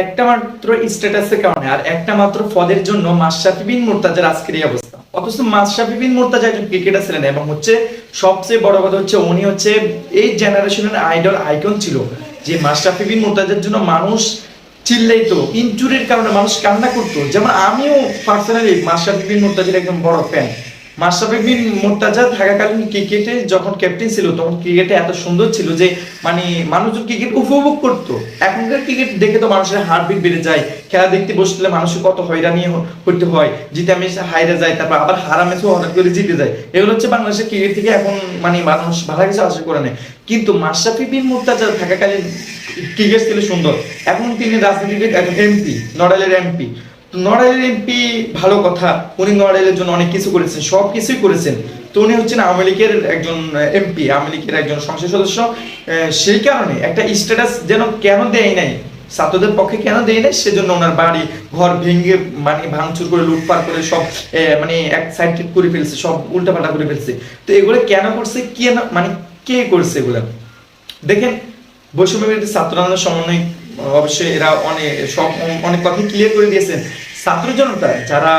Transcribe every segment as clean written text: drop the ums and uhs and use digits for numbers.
একটা মাত্র স্ট্যাটাসের কারণে আর একটা মাত্র পদের জন্য মাশরাফি বিন মুর্তজার আজকের এই অবস্থা। অথচ মাশরাফি বিন মুর্তজা একজন ক্রিকেটার ছিলেন এবং হচ্ছে সবচেয়ে বড় কথা হচ্ছে উনি হচ্ছে এই জেনারেশনের আইডল আইকন ছিল। যে মাশরাফি বিন মুর্তজার জন্য মানুষ চিল্লাইতো, ইনজুরির কারণে মানুষ কান্না করতো। যেমন আমিও পার্সোনালি মাশরাফি বিন মুর্তজার একজন বড় ফ্যান। মাশরাফি বিন মুর্তজা থাকাকালীন ক্রিকেটে যখন ক্যাপ্টেন ছিল তখন ক্রিকেটে এত সুন্দর ছিল যে মানে মানুষজন ক্রিকেট উপভোগ করতো। এখনকার ক্রিকেট দেখে তো মানুষের হার্টবিট বেড়ে যায়, খেলা দেখতে বসলে মানুষের কত হয়রানি হইতে হয়, জিতে আমি হাইরে যায়, তারপর আবার হারা ম্যাচও হঠাৎ করে জিতে যায়। এগুলো হচ্ছে বাংলাদেশের ক্রিকেট থেকে এখন মানে মানুষ ভালো কিছু আশা করে নেয়। কিন্তু মাশরাফি বিন মুর্তজা থাকাকালীন ক্রিকেট ছিল সুন্দর। এখন তিনি রাজনীতিবিদ, একজন এমপি, নড়াইলের এমপি। নড়াইলের এমপি ভালো কথা, উনি নড়াইলের জন্য অনেক কিছু করেছেন, সব কিছুই করেছেন। তো উনি হচ্ছেন আওয়ামী লীগের একজন এমপি, আওয়ামী লীগের একজন সংসদ সদস্য। সেই কারণে একটা স্ট্যাটাস যেন কেন দেয় নাই, ছাত্রদের পক্ষে কেন দেয় নাই, সেজন্য ওনার বাড়ি ঘর ভেঙে মানে ভাঙচুর করে লুটপাট করে সব মানে এক সাইড করে ফেলছে, সব উল্টাপাল্টা করে ফেলছে। তো এগুলো কেন করছে, কেন মানে কে করছে এগুলো দেখেন। বৈষম্য বিরোধী ছাত্র আন্দোলন সমন্বয় অবশ্যই এরা অনেক কথা ক্লিয়ার করে দিয়েছেন। ছাত্র জনতা যারা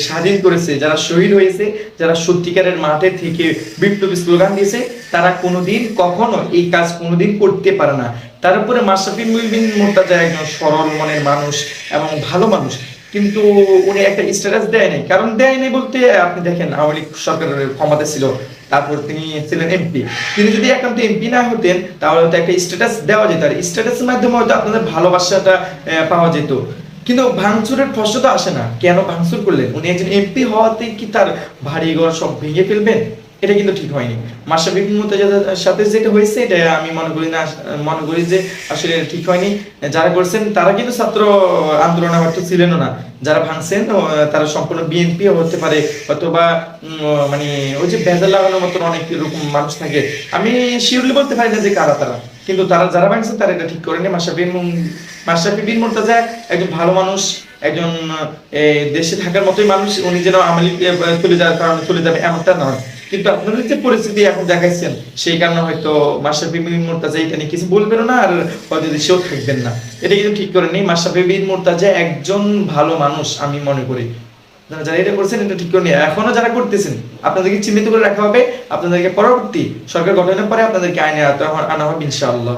স্বাধীন করেছে, যারা শহীদ হয়েছে, যারা সত্যিকারের মাঠে থেকে বিপ্লবী স্লোগান দিয়েছে, তারা কোনোদিন কখনো এই কাজ কোনোদিন করতে পারে না। তার উপরে মাশরাফি বিন মুর্তজা একজন সরল মনের মানুষ এবং ভালো মানুষ, কিন্তু উনি একটা স্ট্যাটাস দেয় নাই। কারণ দেয় নাই বলতে আপনি দেখেন আওয়ামী লীগ সরকারের ক্ষমতা ছিল, তারপর তিনি ছিলেন এমপি। তিনি যদি একান্ত এমপি না হতেন তাহলে হয়তো একটা স্ট্যাটাস দেওয়া যেত, আর স্ট্যাটাসের মাধ্যমে হয়তো আপনাদের ভালোবাসাটা পাওয়া যেত। কিন্তু ভাঙচুরের প্রশ্ন তো আসে না, কেন ভাঙচুর করলেন? উনি একজন এমপি হওয়াতে কি তার বাড়ি ঘর সব ভেঙে ফেলবেন? এটা কিন্তু ঠিক হয়নি। মাশরাফি বিন মুর্তজার সাথে যেটা হয়েছে এটা আমি মনে করি যে আসলে ঠিক হয়নি। যারা করছেন তারা কিন্তু ছাত্র আন্দোলনে হয়তো ছিলেনও না, যারা ভাঙছেন তারা সম্পূর্ণ বিএনপি হতে পারে, অথবা মানে ওই যে ভেজাল লাগানোর মতন অনেক রকম মানুষ থাকে। আমি শিওরলি বলতে পারি না যে কারা তারা, কিন্তু তারা যারা ভাঙছেন তারা এটা ঠিক করেনি। মাশরাফি বিন মুর্তজা একজন ভালো মানুষ, একজন দেশে থাকার মতোই মানুষ। উনি যেন আওয়ামী লীগ চলে যাওয়ার কারণে চলে যাবে এমনটা নয়, কিন্তু আপনাদের যে পরিস্থিতি এখন দেখাইছেন সেই কারণে হয়তো মাশরাফি বিন মুর্তজা এটা নিয়ে কিছু বলবেন না, আর হয়তো দেশেও থাকবেন না। এটা কিন্তু ঠিক করেনি। মাশরাফি বিন মুর্তজা একজন ভালো মানুষ আমি মনে করি। যারা এটা করছেন এটা ঠিক করেনি, এখনো যারা করতেছেন আপনাদেরকে চিহ্নিত করে রাখা হবে। আপনাদেরকে পরবর্তী সরকার গঠনের পরে আপনাদেরকে আইনে আনা হবে ইনশাআল্লাহ।